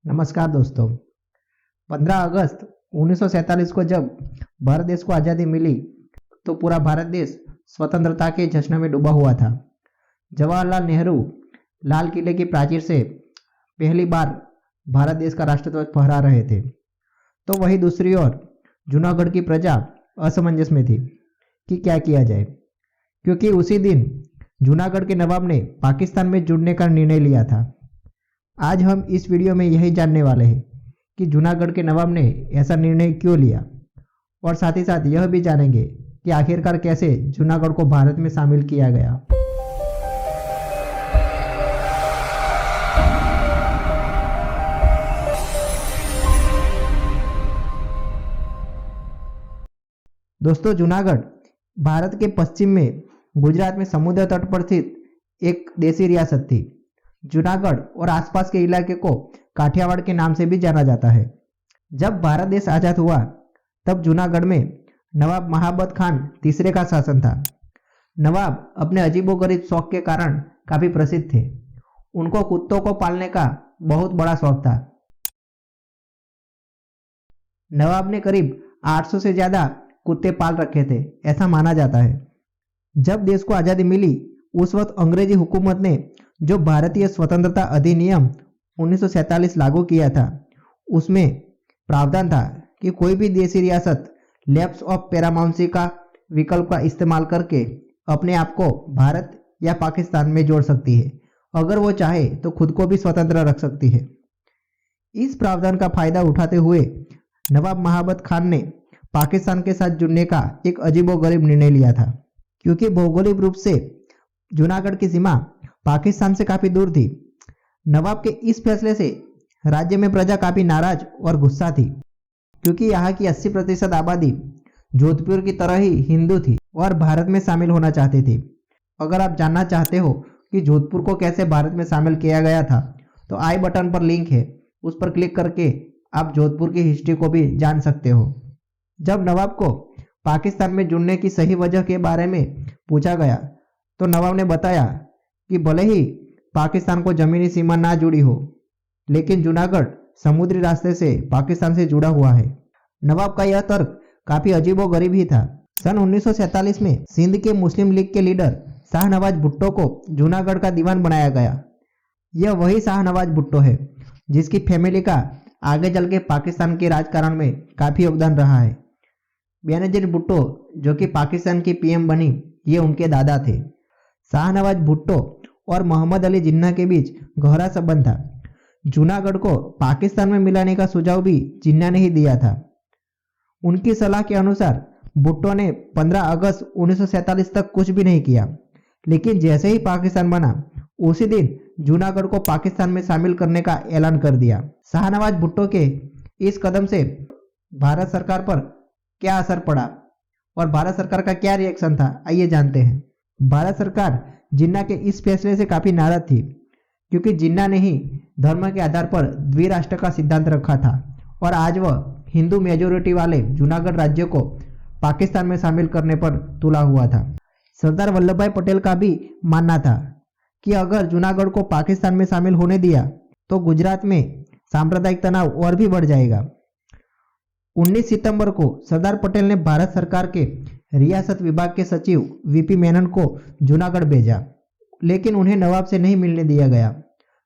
नमस्कार दोस्तों। 15 अगस्त 1947 को जब भारत देश को आज़ादी मिली तो पूरा भारत देश स्वतंत्रता के जश्न में डूबा हुआ था। जवाहरलाल नेहरू लाल किले की प्राचीर से पहली बार भारत देश का राष्ट्रध्वज फहरा रहे थे, तो वहीं दूसरी ओर जूनागढ़ की प्रजा असमंजस में थी कि क्या किया जाए, क्योंकि उसी दिन जूनागढ़ के नवाब ने पाकिस्तान में जुड़ने का निर्णय लिया था। आज हम इस वीडियो में यही जानने वाले हैं कि जूनागढ़ के नवाब ने ऐसा निर्णय क्यों लिया, और साथ ही साथ यह भी जानेंगे कि आखिरकार कैसे जूनागढ़ को भारत में शामिल किया गया। दोस्तों, जूनागढ़ भारत के पश्चिम में गुजरात में समुद्र तट पर स्थित एक देसी रियासत थी। जूनागढ़ और आसपास के इलाके को काठियावाड़ के नाम से भी जाना जाता है। जब भारत देश आजाद हुआ तब जूनागढ़ में नवाब महाबत खान तीसरे का शासन था। नवाब अपने अजीबोगरीब शौक के कारण काफी प्रसिद्ध थे। उनको कुत्तों को पालने का बहुत बड़ा शौक था। नवाब ने करीब 800 से ज्यादा कुत्ते पाल रखे थे, ऐसा माना जाता है। जब देश को आजादी मिली उस वक्त अंग्रेजी हुकूमत ने जो भारतीय स्वतंत्रता अधिनियम 1947 लागू किया था, उसमें प्रावधान था कि कोई भी देशी रियासत लैप्स ऑफ पैरामाउंसी का विकल्प का इस्तेमाल करके अपने आप को भारत या पाकिस्तान में जोड़ सकती है। अगर वो चाहे तो खुद को भी स्वतंत्र रख सकती है। इस प्रावधान का फायदा उठाते हुए नवाब महाबत खान ने पाकिस्तान के साथ जुड़ने का एक अजीबोगरीब निर्णय लिया था, क्योंकि भौगोलिक रूप से जूनागढ़ की सीमा पाकिस्तान से काफी दूर थी। नवाब के इस फैसले से राज्य में प्रजा काफी नाराज और गुस्सा थी, क्योंकि यहाँ की 80% आबादी जोधपुर की तरह ही हिंदू थी और भारत में शामिल होना चाहती थी। अगर आप जानना चाहते हो कि जोधपुर को कैसे भारत में शामिल किया गया था, तो आई बटन पर लिंक है, उस पर क्लिक करके आप जोधपुर की हिस्ट्री को भी जान सकते हो। जब नवाब को पाकिस्तान में जुड़ने की सही वजह के बारे में पूछा गया तो नवाब ने बताया कि भले ही पाकिस्तान को जमीनी सीमा ना जुड़ी हो, लेकिन जूनागढ़ समुद्री रास्ते से पाकिस्तान से जुड़ा हुआ है। नवाब का यह तर्क काफी अजीबोगरीब ही था। सन 1947 में सिंध के मुस्लिम लीग के लीडर शाहनवाज भुट्टो को जूनागढ़ का दीवान बनाया गया। यह वही शाहनवाज भुट्टो है जिसकी फैमिली का आगे चल के पाकिस्तान के राजकारण में काफी योगदान रहा है। बेनजीर भुट्टो जो कि पाकिस्तान की पीएम बनी, ये उनके दादा थे। शाहनवाज भुट्टो और मोहम्मद अली जिन्ना के बीच गहरा संबंध था। जूनागढ़ को पाकिस्तान में मिलाने का सुझाव भी जिन्ना ने ही दिया था। उनकी सलाह के अनुसार भुट्टो ने 15 अगस्त 1947 तक कुछ भी नहीं किया, लेकिन जैसे ही पाकिस्तान बना उसी दिन जूनागढ़ को पाकिस्तान में शामिल करने का ऐलान कर दिया। शाहनवाज भुट्टो के इस कदम से भारत सरकार पर क्या असर पड़ा और भारत सरकार का क्या रिएक्शन था, आइए जानते हैं। भारत सरकार जिन्ना के इस फैसले से काफी नाराज थी, क्योंकि जिन्ना ने ही धर्म के आधार पर द्विराष्ट्र का सिद्धांत रखा था और आज वह हिंदू मेजोरिटी वाले जूनागढ़ राज्य को पाकिस्तान में शामिल करने पर तुला हुआ था। सरदार वल्लभ भाई पटेल का भी मानना था कि अगर जूनागढ़ को पाकिस्तान में शामिल होने दिया तो गुजरात में सांप्रदायिक तनाव और भी बढ़ जाएगा। 19 सितंबर को सरदार पटेल ने भारत सरकार के रियासत विभाग के सचिव वीपी मेनन को जूनागढ़ भेजा, लेकिन उन्हें नवाब से नहीं मिलने दिया गया।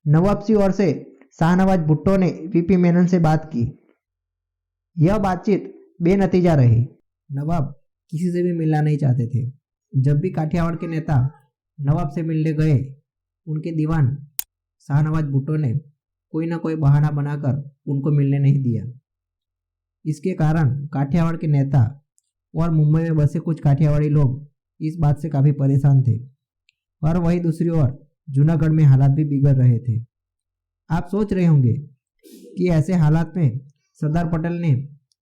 नवाब की ओर से शाहनवाज भुट्टो ने वीपी मेनन से बात की। यह बातचीत बेनतीजा रही। नवाब किसी से भी मिलना नहीं चाहते थे। जब भी काठियावाड़ के नेता नवाब से मिलने गए, उनके दीवान शाहनवाज भुट्टो ने कोई ना कोई बहाना बनाकर उनको मिलने नहीं दिया। इसके कारण काठियावाड़ के नेता और मुंबई में बसे कुछ काठियावाड़ी लोग इस बात से काफ़ी परेशान थे, और वहीं दूसरी ओर जूनागढ़ में हालात भी बिगड़ रहे थे। आप सोच रहे होंगे कि ऐसे हालात में सरदार पटेल ने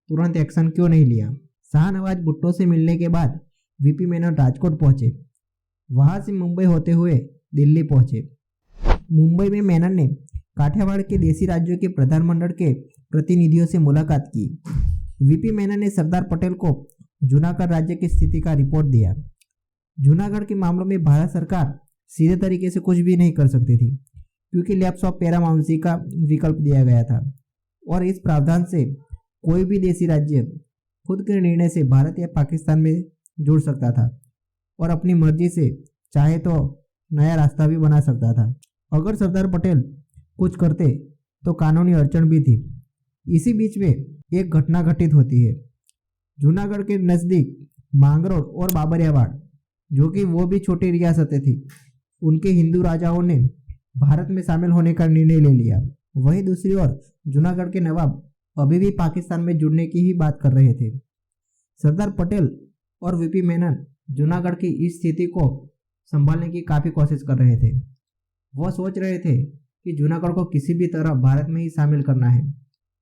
तुरंत एक्शन क्यों नहीं लिया। शाहनवाज भुट्टो से मिलने के बाद वीपी मेनन राजकोट पहुंचे। वहां से मुंबई होते हुए दिल्ली पहुंचे। मुंबई में मेनन ने काठियावाड़ के देशी राज्यों के प्रधानमंडल के प्रतिनिधियों से मुलाकात की। वीपी मेनन ने सरदार पटेल को जूनागढ़ राज्य की स्थिति का रिपोर्ट दिया। जूनागढ़ के मामलों में भारत सरकार सीधे तरीके से कुछ भी नहीं कर सकती थी, क्योंकि लैप्स ऑफ पैरामाउंसी का विकल्प दिया गया था और इस प्रावधान से कोई भी देशी राज्य खुद के निर्णय से भारत या पाकिस्तान में जुड़ सकता था और अपनी मर्जी से चाहे तो नया रास्ता भी बना सकता था। अगर सरदार पटेल कुछ करते तो कानूनी अड़चन भी थी। इसी बीच में एक घटना घटित होती है। जूनागढ़ के नज़दीक मांगरोळ और बाबरियावाड़, जो कि वो भी छोटी रियासतें थी, उनके हिंदू राजाओं ने भारत में शामिल होने का निर्णय ले लिया। वहीं दूसरी ओर जूनागढ़ के नवाब अभी भी पाकिस्तान में जुड़ने की ही बात कर रहे थे। सरदार पटेल और वीपी मेनन जूनागढ़ की इस स्थिति को संभालने की काफ़ी कोशिश कर रहे थे। वह सोच रहे थे कि जूनागढ़ को किसी भी तरह भारत में ही शामिल करना है।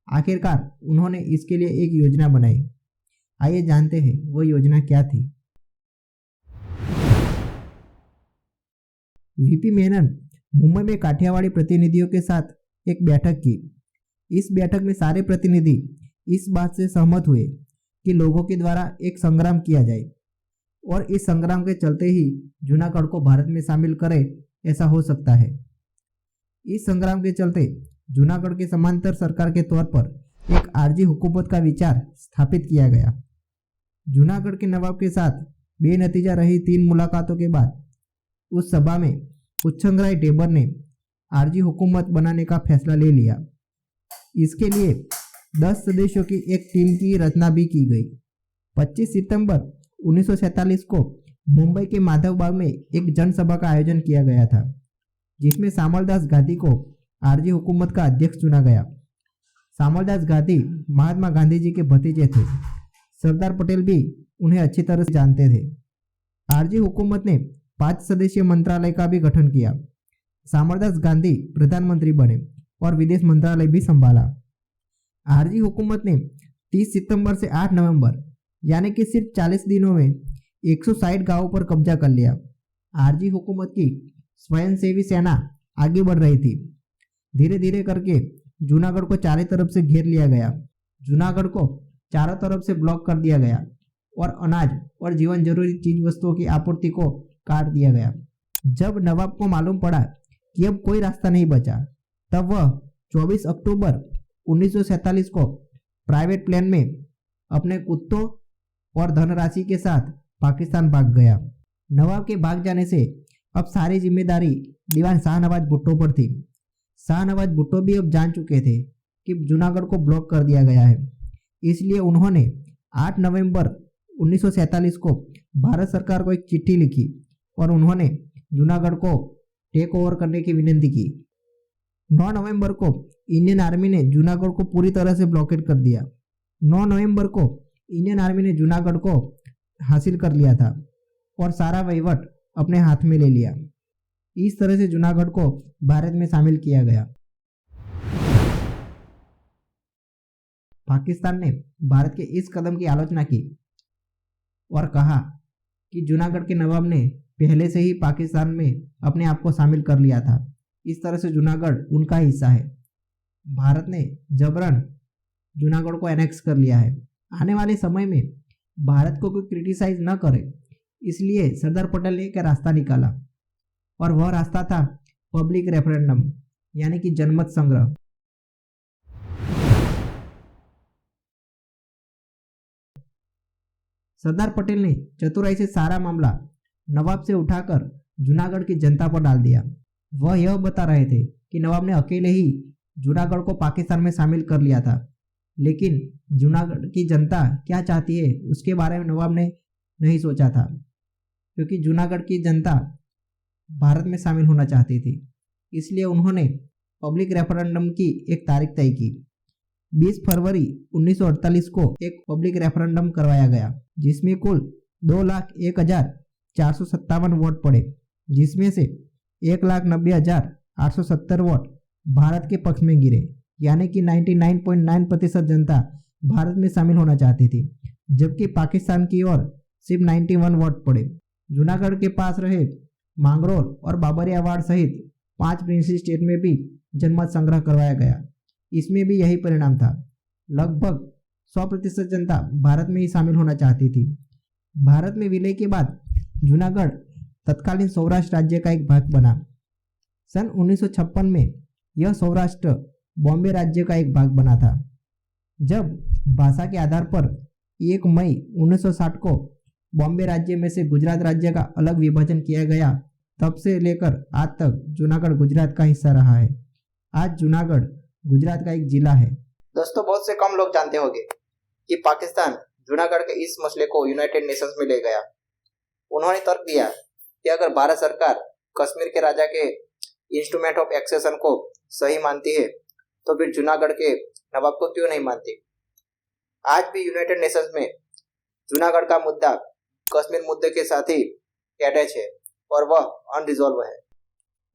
आखिरकार उन्होंने इसके लिए एक योजना बनाई। आइए जानते हैं वो योजना क्या थी। वीपी मेनन मुंबई में काठियावाड़ी प्रतिनिधियों के साथ एक बैठक की। इस बैठक में सारे प्रतिनिधि इस बात से सहमत हुए कि लोगों के द्वारा एक संग्राम किया जाए और इस संग्राम के चलते ही जूनागढ़ को भारत में शामिल करे, ऐसा हो सकता है। इस संग्राम के चलते जूनागढ़ के समांतर सरकार के तौर पर एक आरजी हुकूमत का विचार स्थापित किया गया। जूनागढ़ के नवाब के साथ बेनतीजा रही 3 मुलाकातों के बाद उस सभा में उच्छंगराय ढेबर ने आरजी हुकूमत बनाने का फैसला ले लिया। इसके लिए 10 सदस्यों की एक टीम की रचना भी की गई। 25 सितंबर 1947 को मुंबई के माधव बाग में एक जनसभा का आयोजन किया गया था, जिसमें सामलदास गांधी को आरजी हुकूमत का अध्यक्ष चुना गया। सामलदास गांधी महात्मा गांधी जी के भतीजे थे। सरदार पटेल भी उन्हें अच्छी तरह से जानते थे। आरजी हुकूमत ने 5 सदस्यीय मंत्रालय का भी गठन किया। सामलदास गांधी प्रधानमंत्री बने और विदेश मंत्रालय भी संभाला। आरजी हुकूमत ने 30 सितंबर से 8 नवंबर यानी कि सिर्फ 40 दिनों में 160 गांवों पर कब्जा कर लिया। आरजी हुकूमत की स्वयंसेवी सेना आगे बढ़ रही थी। धीरे धीरे करके जूनागढ़ को चारों तरफ से घेर लिया गया। जूनागढ़ को चारों तरफ से ब्लॉक कर दिया गया और अनाज और जीवन जरूरी चीज वस्तुओं की आपूर्ति को काट दिया गया। जब नवाब को मालूम पड़ा कि अब कोई रास्ता नहीं बचा, तब वह 24 अक्टूबर 1947 को प्राइवेट प्लेन में अपने कुत्तों और धनराशि के साथ पाकिस्तान भाग गया। नवाब के भाग जाने से अब सारी जिम्मेदारी दीवान शाहनवाज भुट्टो पर थी। शाहनवाज भुट्टो भी अब जान चुके थे कि जूनागढ़ को ब्लॉक कर दिया गया है। इसलिए उन्होंने 8 नवंबर 1947 को भारत सरकार को एक चिट्ठी लिखी और उन्होंने जूनागढ़ को टेक ओवर करने की विनती की। 9 नवंबर को इंडियन आर्मी ने जूनागढ़ को पूरी तरह से ब्लॉकेट कर दिया। 9 नवंबर को इंडियन आर्मी ने जूनागढ़ को हासिल कर लिया था और सारा वहीवट अपने हाथ में ले लिया। इस तरह से जूनागढ़ को भारत में शामिल किया गया। पाकिस्तान ने भारत के इस कदम की आलोचना की और कहा कि जूनागढ़ के नवाब ने पहले से ही पाकिस्तान में अपने आप को शामिल कर लिया था। इस तरह से जूनागढ़ उनका हिस्सा है। भारत ने जबरन जूनागढ़ को एनेक्स कर लिया है। आने वाले समय में भारत को कोई क्रिटिसाइज न करे, इसलिए सरदार पटेल ने एक रास्ता निकाला और वह रास्ता था पब्लिक रेफरेंडम यानी कि जनमत संग्रह। सरदार पटेल ने चतुराई से सारा मामला नवाब से उठाकर जूनागढ़ की जनता पर डाल दिया। वह यह बता रहे थे कि नवाब ने अकेले ही जूनागढ़ को पाकिस्तान में शामिल कर लिया था, लेकिन जूनागढ़ की जनता क्या चाहती है उसके बारे में नवाब ने नहीं सोचा था, क्योंकि जूनागढ़ की जनता भारत में शामिल होना चाहती थी। इसलिए उन्होंने पब्लिक रेफरेंडम की एक तारीख तय की। 20 फरवरी 1948 को एक पब्लिक रेफरेंडम करवाया गया, जिसमें कुल 2,01,457 वोट पड़े, जिसमें से 1,90,870 वोट भारत के पक्ष में गिरे, यानी कि 99.9% जनता भारत में शामिल होना चाहती थी, जबकि पाकिस्तान की ओर सिर्फ 91 वोट पड़े। जूनागढ़ के पास रहे मांगरोल और बाबरियावाड़ सहित 5 प्रिंसी स्टेट में भी जनमत संग्रह करवाया गया। इसमें भी यही परिणाम था। लगभग 100% जनता भारत में ही शामिल होना चाहती थी। भारत में विलय के बाद जूनागढ़ तत्कालीन सौराष्ट्र राज्य का एक भाग बना। सन 1956 में यह सौराष्ट्र बॉम्बे राज्य का एक भाग बना था। जब भाषा के आधार पर 1 मई 1960 को बॉम्बे राज्य में से गुजरात राज्य का अलग विभाजन किया गया, तब से लेकर आज तक जूनागढ़ गुजरात का हिस्सा रहा है। आज जूनागढ़ गुजरात का एक जिला है। दोस्तों, बहुत से कम लोग जानते होंगे कि पाकिस्तान जूनागढ़ के इस मसले को यूनाइटेड नेशंस में ले गया। उन्होंने तर्क दिया कि अगर भारत सरकार कश्मीर के राजा के इंस्ट्रूमेंट ऑफ एक्सेशन को सही मानती है तो फिर जूनागढ़ के नवाब को क्यों नहीं मानती। आज भी यूनाइटेड नेशंस में जूनागढ़ का मुद्दा कश्मीर मुद्दे के साथ ही अटैच है और वह अनरिजॉल्व है।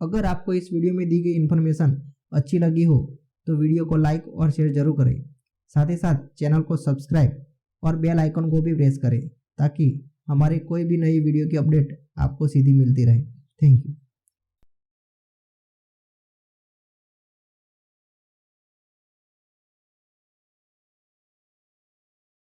अगर आपको इस वीडियो में दी गई इन्फॉर्मेशन अच्छी लगी हो तो वीडियो को लाइक और शेयर जरूर करें। साथ ही साथ चैनल को सब्सक्राइब और बेल आइकन को भी प्रेस करें ताकि हमारे कोई भी नई वीडियो की अपडेट आपको सीधी मिलती रहे। Thank you.